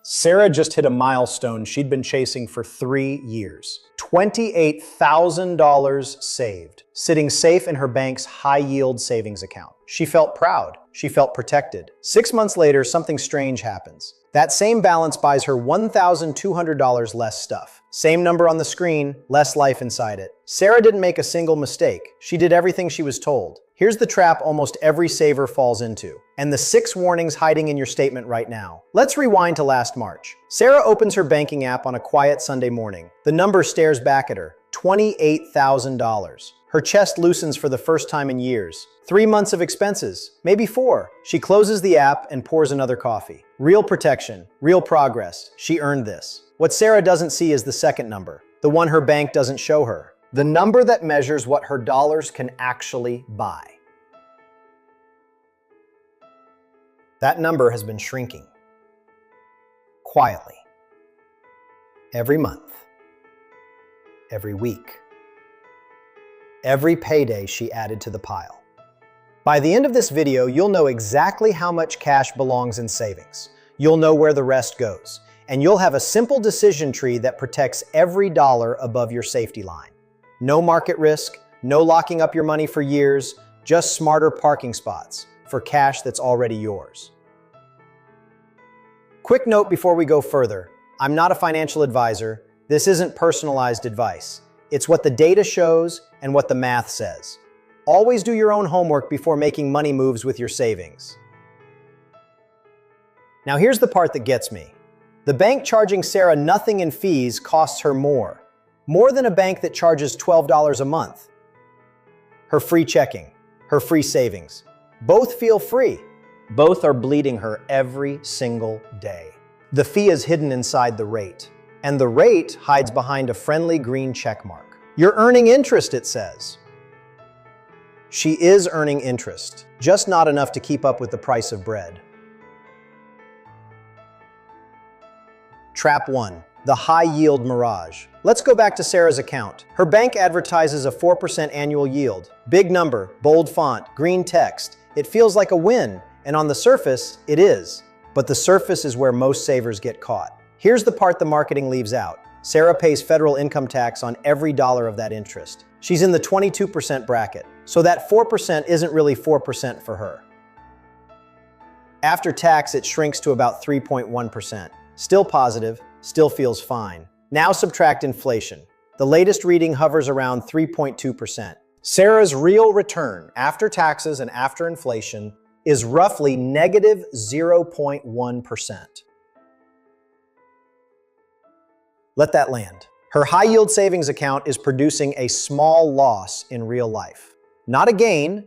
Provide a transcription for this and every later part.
Sarah just hit a milestone she'd been chasing for 3 years. $28,000 saved, sitting safe in her bank's high-yield savings account. She felt proud. She felt protected. 6 months later, something strange happens. That same balance buys her $1,200 less stuff. Same number on the screen, less life inside it. Sarah didn't make a single mistake. She did everything she was told. Here's the trap almost every saver falls into, and the 6 warnings hiding in your statement right now. Let's rewind to last March. Sarah opens her banking app on a quiet Sunday morning. The number stares back at her, $28,000. Her chest loosens for the first time in years. 3 months of expenses, maybe 4. She closes the app and pours another coffee. Real protection, real progress. She earned this. What Sarah doesn't see is the second number, the one her bank doesn't show her. The number that measures what her dollars can actually buy. That number has been shrinking. Quietly. Every month. Every week. Every payday she added to the pile. By the end of this video, you'll know exactly how much cash belongs in savings. You'll know where the rest goes. And you'll have a simple decision tree that protects every dollar above your safety line. No market risk, no locking up your money for years, just smarter parking spots for cash that's already yours. Quick note before we go further, I'm not a financial advisor. This isn't personalized advice. It's what the data shows and what the math says. Always do your own homework before making money moves with your savings. Now here's the part that gets me. The bank charging Sarah nothing in fees costs her more. More than a bank that charges $12 a month. Her free checking, her free savings. Both feel free. Both are bleeding her every single day. The fee is hidden inside the rate, and the rate hides behind a friendly green check mark. You're earning interest, it says. She is earning interest, just not enough to keep up with the price of bread. Trap 1. The high-yield mirage. Let's go back to Sarah's account. Her bank advertises a 4% annual yield. Big number, bold font, green text. It feels like a win, and on the surface, it is. But the surface is where most savers get caught. Here's the part the marketing leaves out. Sarah pays federal income tax on every dollar of that interest. She's in the 22% bracket, so that 4% isn't really 4% for her. After tax, it shrinks to about 3.1%. Still positive, still feels fine. Now subtract inflation. The latest reading hovers around 3.2%. Sarah's real return after taxes and after inflation is roughly negative 0.1%. Let that land. Her high-yield savings account is producing a small loss in real life. Not a gain,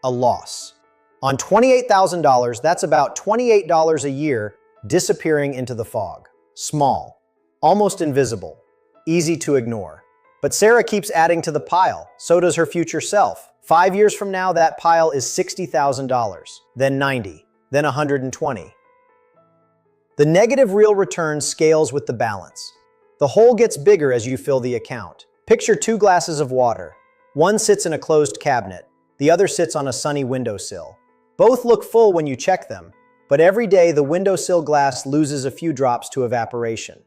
a loss. On $28,000, that's about $28 a year disappearing into the fog. Small, almost invisible, easy to ignore. But Sarah keeps adding to the pile, so does her future self. 5 years from now, that pile is $60,000, then $90,000, then $120,000. The negative real return scales with the balance. The hole gets bigger as you fill the account. Picture 2 glasses of water. One sits in a closed cabinet, the other sits on a sunny windowsill. Both look full when you check them, but every day the windowsill glass loses a few drops to evaporation.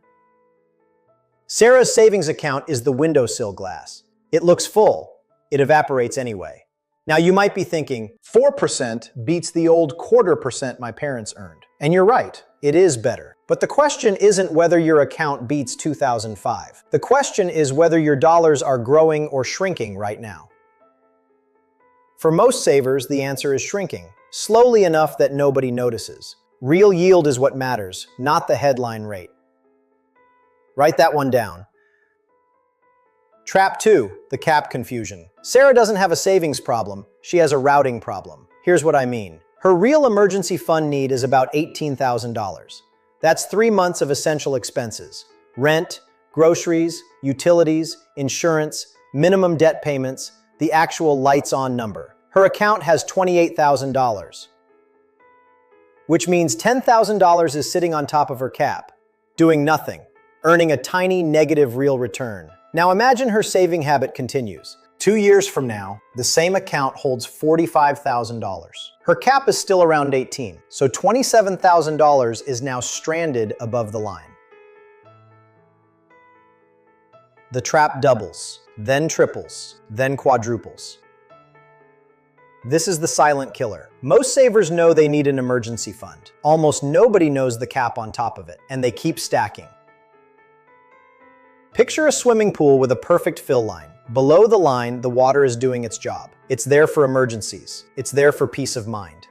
Sarah's savings account is the windowsill glass. It looks full. It evaporates anyway. Now you might be thinking, 4% beats the old 0.25% my parents earned. And you're right, it is better. But the question isn't whether your account beats 2005. The question is whether your dollars are growing or shrinking right now. For most savers, the answer is shrinking, slowly enough that nobody notices. Real yield is what matters, not the headline rate. Write that one down. Trap 2, the cap confusion. Sarah doesn't have a savings problem, she has a routing problem. Here's what I mean. Her real emergency fund need is about $18,000. That's 3 months of essential expenses. Rent, groceries, utilities, insurance, minimum debt payments, the actual lights-on number. Her account has $28,000, which means $10,000 is sitting on top of her cap, doing nothing, earning a tiny negative real return. Now imagine her saving habit continues. 2 years from now, the same account holds $45,000. Her cap is still around 18, so $27,000 is now stranded above the line. The trap doubles, then triples, then quadruples. This is the silent killer. Most savers know they need an emergency fund. Almost nobody knows the cap on top of it, and they keep stacking. Picture a swimming pool with a perfect fill line. Below the line, the water is doing its job. It's there for emergencies. It's there for peace of mind.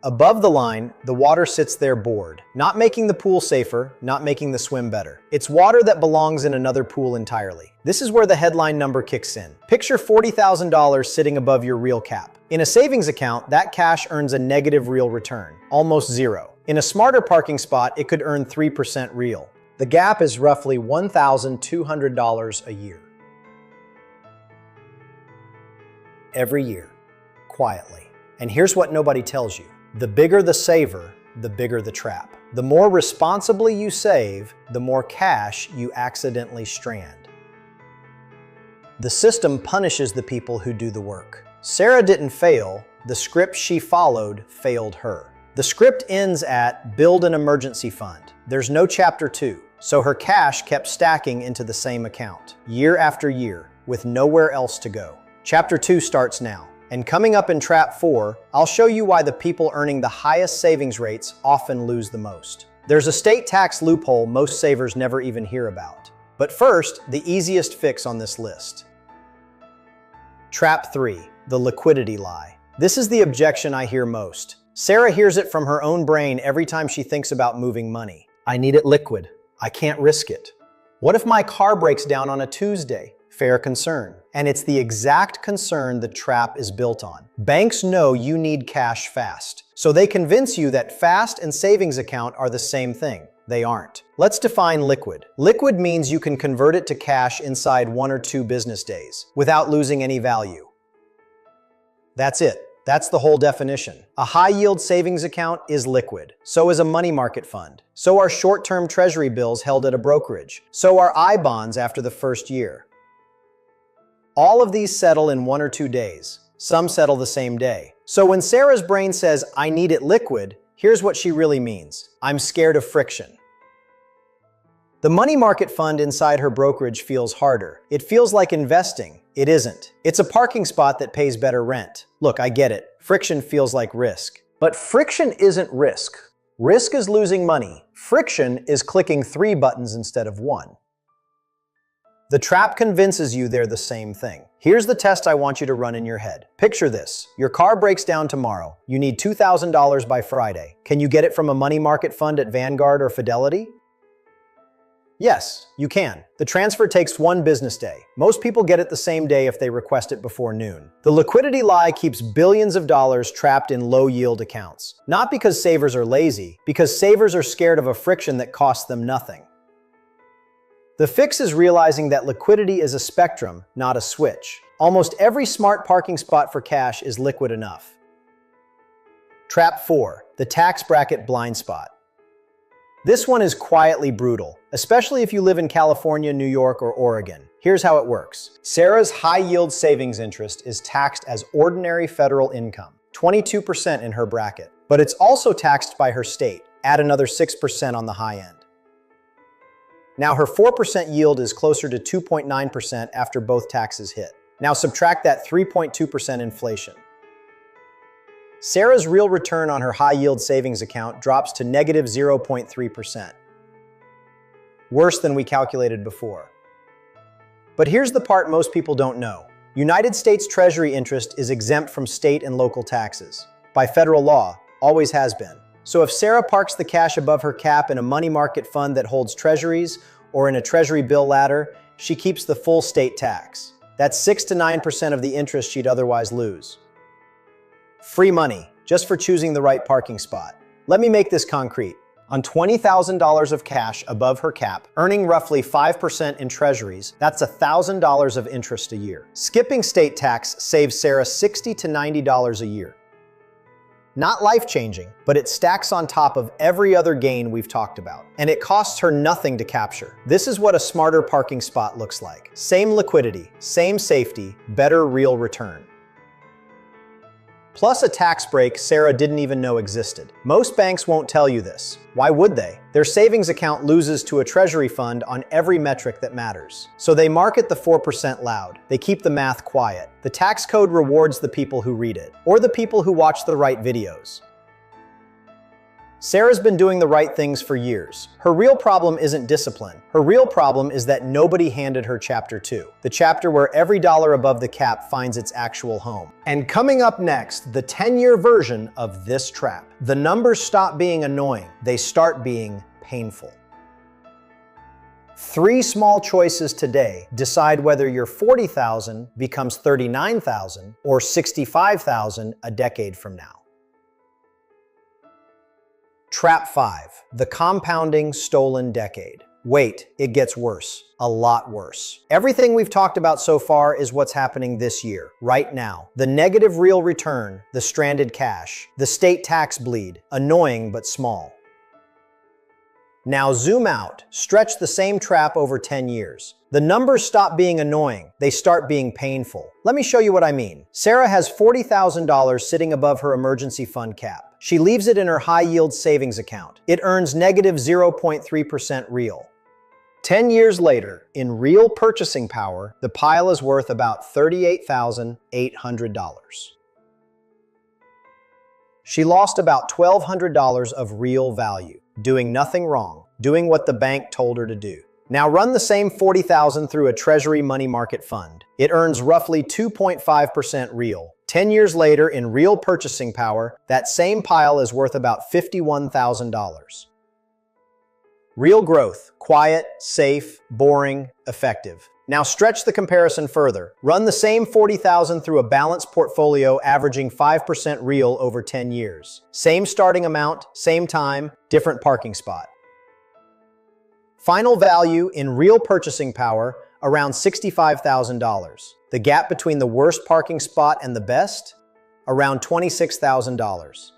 Above the line, the water sits there bored, not making the pool safer, not making the swim better. It's water that belongs in another pool entirely. This is where the headline number kicks in. Picture $40,000 sitting above your real cap. In a savings account, that cash earns a negative real return, almost zero. In a smarter parking spot, it could earn 3% real. The gap is roughly $1,200 a year. Every year, quietly. And here's what nobody tells you. The bigger the saver, the bigger the trap. The more responsibly you save, the more cash you accidentally strand. The system punishes the people who do the work. Sarah didn't fail. The script she followed failed her. The script ends at build an emergency fund. There's no chapter 2, so her cash kept stacking into the same account, year after year, with nowhere else to go. Chapter 2 starts now. And coming up in Trap 4, I'll show you why the people earning the highest savings rates often lose the most. There's a state tax loophole most savers never even hear about. But first, the easiest fix on this list. Trap 3, the liquidity lie. This is the objection I hear most. Sarah hears it from her own brain every time she thinks about moving money. I need it liquid. I can't risk it. What if my car breaks down on a Tuesday? Fair concern. And it's the exact concern the trap is built on. Banks know you need cash fast, so they convince you that fast and savings account are the same thing. They aren't. Let's define liquid. Liquid means you can convert it to cash inside 1 or 2 business days without losing any value. That's it. That's the whole definition. A high-yield savings account is liquid. So is a money market fund. So are short-term treasury bills held at a brokerage. So are I-bonds after the first year. All of these settle in 1 or 2 days. Some settle the same day. So when Sarah's brain says, I need it liquid, here's what she really means. I'm scared of friction. The money market fund inside her brokerage feels harder. It feels like investing. It isn't. It's a parking spot that pays better rent. Look, I get it. Friction feels like risk. But friction isn't risk. Risk is losing money. Friction is clicking 3 buttons instead of 1. The trap convinces you they're the same thing. Here's the test I want you to run in your head. Picture this. Your car breaks down tomorrow. You need $2,000 by Friday. Can you get it from a money market fund at Vanguard or Fidelity? Yes, you can. The transfer takes 1 business day. Most people get it the same day if they request it before noon. The liquidity lie keeps billions of dollars trapped in low-yield accounts. Not because savers are lazy, because savers are scared of a friction that costs them nothing. The fix is realizing that liquidity is a spectrum, not a switch. Almost every smart parking spot for cash is liquid enough. Trap 4, the tax bracket blind spot. This one is quietly brutal, especially if you live in California, New York, or Oregon. Here's how it works. Sarah's high-yield savings interest is taxed as ordinary federal income, 22% in her bracket. But it's also taxed by her state. Add another 6% on the high end. Now her 4% yield is closer to 2.9% after both taxes hit. Now subtract that 3.2% inflation. Sarah's real return on her high-yield savings account drops to negative 0.3%. Worse than we calculated before. But here's the part most people don't know. United States Treasury interest is exempt from state and local taxes. By federal law, always has been. So if Sarah parks the cash above her cap in a money market fund that holds treasuries or in a treasury bill ladder, she keeps the full state tax. That's 6 to 9% of the interest she'd otherwise lose. Free money, just for choosing the right parking spot. Let me make this concrete. On $20,000 of cash above her cap, earning roughly 5% in treasuries, that's $1,000 of interest a year. Skipping state tax saves Sarah $60 to $90 a year. Not life-changing, but it stacks on top of every other gain we've talked about. And it costs her nothing to capture. This is what a smarter parking spot looks like. Same liquidity, same safety, better real return. plus a tax break Sarah didn't even know existed. Most banks won't tell you this. Why would they? Their savings account loses to a treasury fund on every metric that matters. So they market the 4% loud. They keep the math quiet. The tax code rewards the people who read it, or the people who watch the right videos. Sarah's been doing the right things for years. Her real problem isn't discipline. Her real problem is that nobody handed her Chapter 2, the chapter where every dollar above the cap finds its actual home. And coming up next, the 10-year version of this trap. The numbers stop being annoying. They start being painful. 3 small choices today decide whether your $40,000 becomes $39,000 or $65,000 a decade from now. Trap 5, the compounding stolen decade. Wait, it gets worse. A lot worse. Everything we've talked about so far is what's happening this year, right now. The negative real return, the stranded cash, the state tax bleed, annoying but small. Now zoom out, stretch the same trap over 10 years. The numbers stop being annoying, they start being painful. Let me show you what I mean. Sarah has $40,000 sitting above her emergency fund cap. She leaves it in her high-yield savings account. It earns negative 0.3% real. 10 years later, in real purchasing power, the pile is worth about $38,800. She lost about $1,200 of real value, doing nothing wrong, doing what the bank told her to do. Now run the same $40,000 through a Treasury money market fund. It earns roughly 2.5% real. 10 years later, in real purchasing power, that same pile is worth about $51,000. Real growth, quiet, safe, boring, effective. Now stretch the comparison further. Run the same $40,000 through a balanced portfolio averaging 5% real over 10 years. Same starting amount, same time, different parking spot. Final value in real purchasing power, around $65,000. The gap between the worst parking spot and the best? Around $26,000.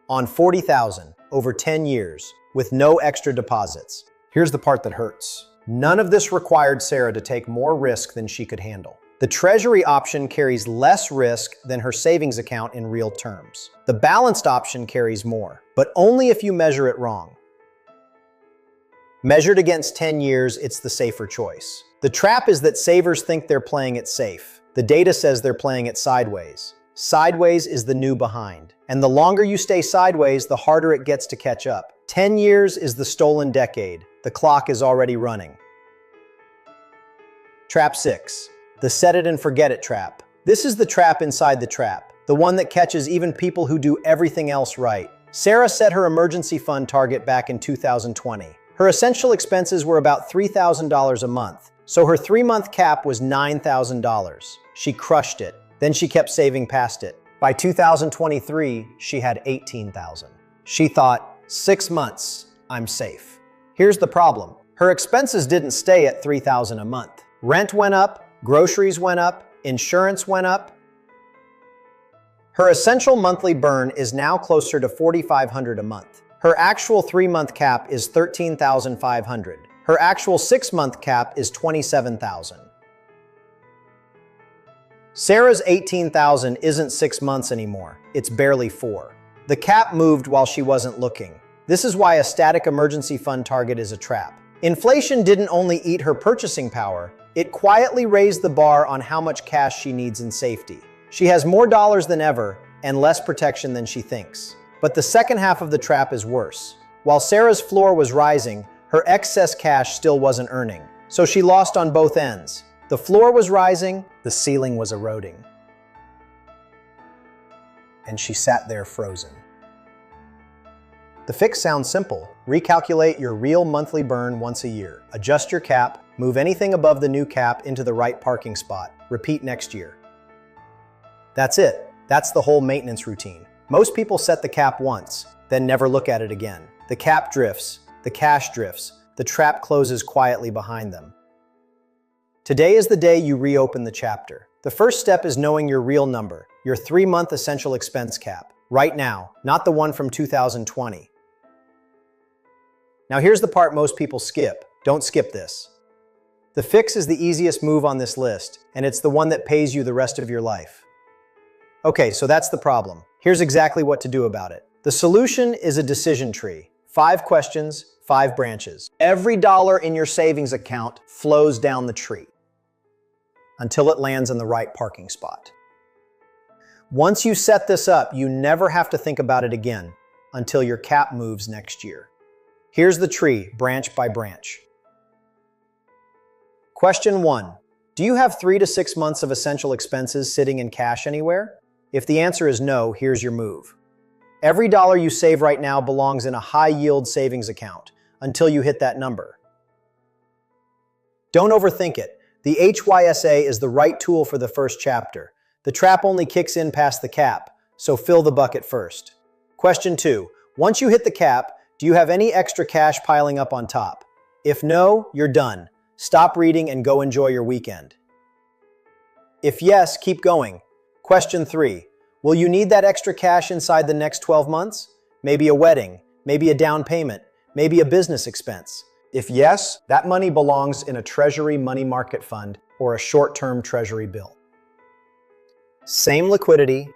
On $40,000 over 10 years with no extra deposits. Here's the part that hurts. None of this required Sarah to take more risk than she could handle. The Treasury option carries less risk than her savings account in real terms. The balanced option carries more, but only if you measure it wrong. Measured against 10 years, it's the safer choice. The trap is that savers think they're playing it safe. The data says they're playing it sideways. Sideways is the new behind. And the longer you stay sideways, the harder it gets to catch up. 10 years is the stolen decade. The clock is already running. Trap 6, the set it and forget it trap. This is the trap inside the trap, the one that catches even people who do everything else right. Sarah set her emergency fund target back in 2020. Her essential expenses were about $3,000 a month, so her 3-month cap was $9,000. She crushed it. Then she kept saving past it. By 2023, she had $18,000. She thought, 6 months, I'm safe. Here's the problem. Her expenses didn't stay at $3,000 a month. Rent went up, groceries went up, insurance went up. Her essential monthly burn is now closer to $4,500 a month. Her actual 3-month cap is $13,500. Her actual 6-month cap is $27,000. Sarah's $18,000 isn't 6 months anymore. It's barely 4. The cap moved while she wasn't looking. This is why a static emergency fund target is a trap. Inflation didn't only eat her purchasing power, it quietly raised the bar on how much cash she needs in safety. She has more dollars than ever and less protection than she thinks. But the second half of the trap is worse. While Sarah's floor was rising, her excess cash still wasn't earning. So she lost on both ends. The floor was rising, the ceiling was eroding. And she sat there frozen. The fix sounds simple. Recalculate your real monthly burn once a year. Adjust your cap, move anything above the new cap into the right parking spot. Repeat next year. That's it. That's the whole maintenance routine. Most people set the cap once, then never look at it again. The cap drifts, the cash drifts, the trap closes quietly behind them. Today is the day you reopen the chapter. The first step is knowing your real number, your 3-month essential expense cap. Right now, not the one from 2020. Now here's the part most people skip. Don't skip this. The fix is the easiest move on this list, and it's the one that pays you the rest of your life. Okay, so that's the problem. Here's exactly what to do about it. The solution is a decision tree. 5 questions, 5 branches. Every dollar in your savings account flows down the tree until it lands in the right parking spot. Once you set this up, you never have to think about it again until your cap moves next year. Here's the tree, branch by branch. Question 1. Do you have 3 to 6 months of essential expenses sitting in cash anywhere? If the answer is no, here's your move. Every dollar you save right now belongs in a high-yield savings account until you hit that number. Don't overthink it. The HYSA is the right tool for the first chapter. The trap only kicks in past the cap, so fill the bucket first. Question 2. Once you hit the cap, do you have any extra cash piling up on top? If no, you're done. Stop reading and go enjoy your weekend. If yes, keep going. Question 3. Will you need that extra cash inside the next 12 months? Maybe a wedding, maybe a down payment, maybe a business expense. If yes, that money belongs in a Treasury money market fund or a short-term Treasury bill. Same liquidity,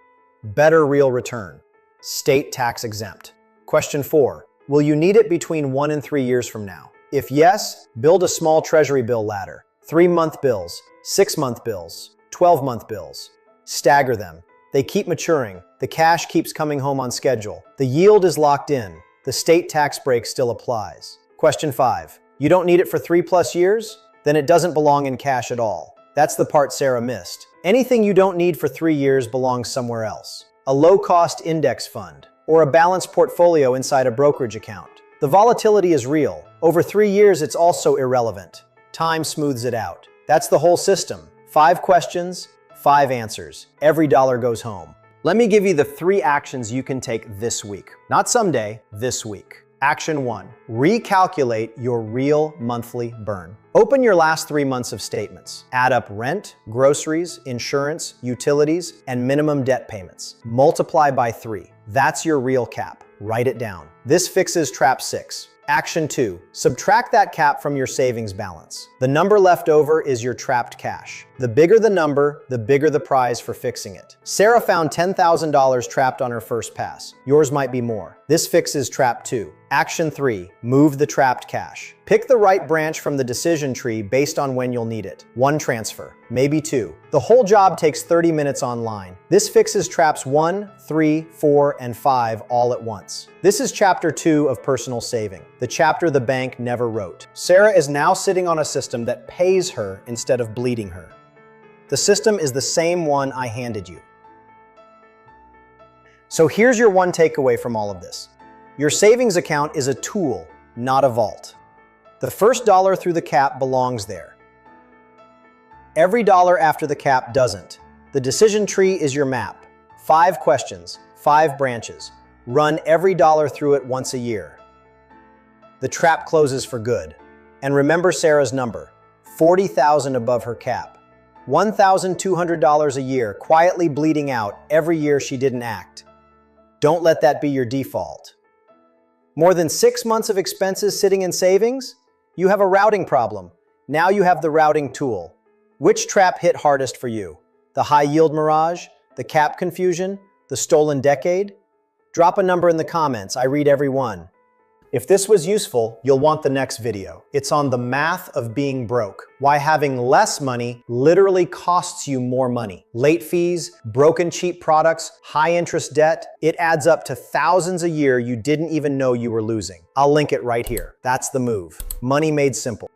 better real return. State tax exempt. Question 4. Will you need it between 1 and 3 years from now? If yes, build a small Treasury bill ladder. 3-month bills, 6-month bills, 12-month bills. Stagger them. They keep maturing. The cash keeps coming home on schedule. The yield is locked in. The state tax break still applies. Question 5. You don't need it for 3+ years? Then it doesn't belong in cash at all. That's the part Sarah missed. Anything you don't need for 3 years belongs somewhere else. A low-cost index fund, or a balanced portfolio inside a brokerage account. The volatility is real. Over 3 years, it's also irrelevant. Time smooths it out. That's the whole system. 5 questions, 5 answers. Every dollar goes home. Let me give you the 3 actions you can take this week. Not someday, this week. Action 1. Recalculate your real monthly burn. Open your last 3 months of statements. Add up rent, groceries, insurance, utilities, and minimum debt payments. Multiply by 3. That's your real cap. Write it down. This fixes trap 6. Action 2. Subtract that cap from your savings balance. The number left over is your trapped cash. The bigger the number, the bigger the prize for fixing it. Sarah found $10,000 trapped on her first pass. Yours might be more. This fixes trap 2. Action 3. Move the trapped cash. Pick the right branch from the decision tree based on when you'll need it. 1 transfer, maybe 2. The whole job takes 30 minutes online. This fixes traps 1, 3, 4, and 5 all at once. This is chapter 2 of personal saving, the chapter the bank never wrote. Sarah is now sitting on a system that pays her instead of bleeding her. The system is the same one I handed you. So here's your one takeaway from all of this. Your savings account is a tool, not a vault. The first dollar through the cap belongs there. Every dollar after the cap doesn't. The decision tree is your map. 5 questions, 5 branches. Run every dollar through it once a year. The trap closes for good. And remember Sarah's number, $40,000 above her cap. $1,200 a year, quietly bleeding out every year she didn't act. Don't let that be your default. More than 6 months of expenses sitting in savings? You have a routing problem. Now you have the routing tool. Which trap hit hardest for you? The high-yield mirage? The cap confusion? The stolen decade? Drop a number in the comments. I read every one. If this was useful, you'll want the next video. It's on the math of being broke. Why having less money literally costs you more money. Late fees, broken cheap products, high interest debt. It adds up to thousands a year you didn't even know you were losing. I'll link it right here. That's the move. Money made simple.